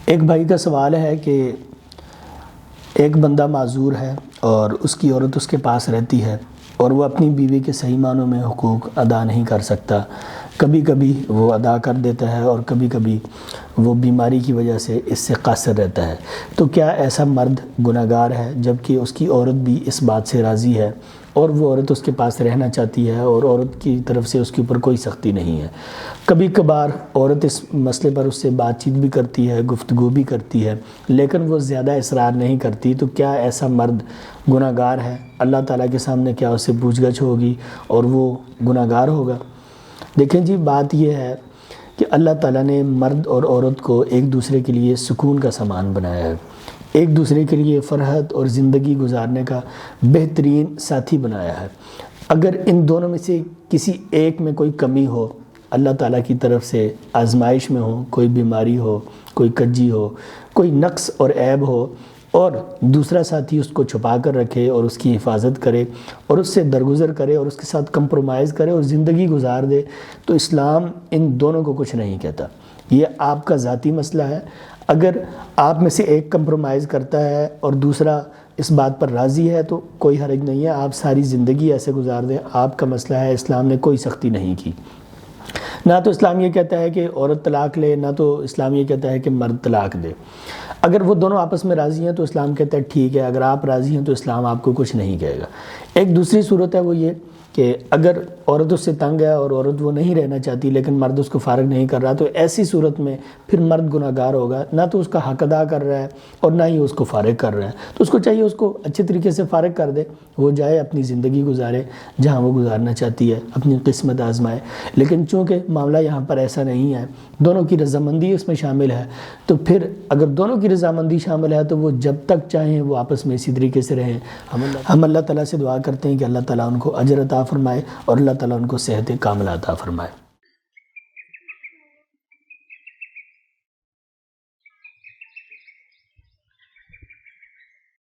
ایک بھائی کا سوال ہے کہ ایک بندہ معذور ہے اور اس کی عورت اس کے پاس رہتی ہے اور وہ اپنی بیوی کے صحیح معنوں میں حقوق ادا نہیں کر سکتا. کبھی کبھی وہ ادا کر دیتا ہے اور کبھی کبھی وہ بیماری کی وجہ سے اس سے قاصر رہتا ہے. تو کیا ایسا مرد گناہگار ہے جبکہ اس کی عورت بھی اس بات سے راضی ہے اور وہ عورت اس کے پاس رہنا چاہتی ہے اور عورت کی طرف سے اس کے اوپر کوئی سختی نہیں ہے؟ کبھی کبھار عورت اس مسئلے پر اس سے بات چیت بھی کرتی ہے، گفتگو بھی کرتی ہے، لیکن وہ زیادہ اصرار نہیں کرتی. تو کیا ایسا مرد گناہگار ہے؟ اللہ تعالیٰ کے سامنے کیا اس سے پوچھ گچھ ہوگی اور وہ گناہگار ہوگا؟ دیکھیں جی، بات یہ ہے کہ اللہ تعالیٰ نے مرد اور عورت کو ایک دوسرے کے لیے سکون کا سامان بنایا ہے، ایک دوسرے کے لیے فرحت اور زندگی گزارنے کا بہترین ساتھی بنایا ہے. اگر ان دونوں میں سے کسی ایک میں کوئی کمی ہو، اللہ تعالیٰ کی طرف سے آزمائش میں ہو، کوئی بیماری ہو، کوئی کجی ہو، کوئی نقص اور عیب ہو، اور دوسرا ساتھی اس کو چھپا کر رکھے اور اس کی حفاظت کرے اور اس سے درگزر کرے اور اس کے ساتھ کمپرومائز کرے اور زندگی گزار دے، تو اسلام ان دونوں کو کچھ نہیں کہتا. یہ آپ کا ذاتی مسئلہ ہے. اگر آپ میں سے ایک کمپرومائز کرتا ہے اور دوسرا اس بات پر راضی ہے تو کوئی حرج نہیں ہے، آپ ساری زندگی ایسے گزار دیں. آپ کا مسئلہ ہے، اسلام نے کوئی سختی نہیں کی. نہ تو اسلام یہ کہتا ہے کہ عورت طلاق لے، نہ تو اسلام یہ کہتا ہے کہ مرد طلاق دے. اگر وہ دونوں آپس میں راضی ہیں تو اسلام کہتا ہے ٹھیک ہے. اگر آپ راضی ہیں تو اسلام آپ کو کچھ نہیں کہے گا. ایک دوسری صورت ہے، وہ یہ کہ اگر عورت اس سے تنگ ہے اور عورت وہ نہیں رہنا چاہتی لیکن مرد اس کو فارغ نہیں کر رہا، تو ایسی صورت میں پھر مرد گناہگار ہوگا. نہ تو اس کا حق ادا کر رہا ہے اور نہ ہی اس کو فارغ کر رہا ہے. تو اس کو چاہیے اس کو اچھے طریقے سے فارغ کر دے، وہ جائے اپنی زندگی گزارے جہاں وہ گزارنا چاہتی ہے، اپنی قسمت آزمائے. لیکن چونکہ معاملہ یہاں پر ایسا نہیں ہے، دونوں کی رضامندی اس میں شامل ہے، تو پھر اگر دونوں کی رضامندی شامل ہے تو وہ جب تک چاہیں وہ آپس میں اسی طریقے سے رہیں. ہم اللہ تعالیٰ سے دعا کرتے ہیں کہ اللہ تعالیٰ ان کو اجر عطا فرمائے اور اللہ تعالیٰ ان کو صحت کاملہ عطا فرمائے.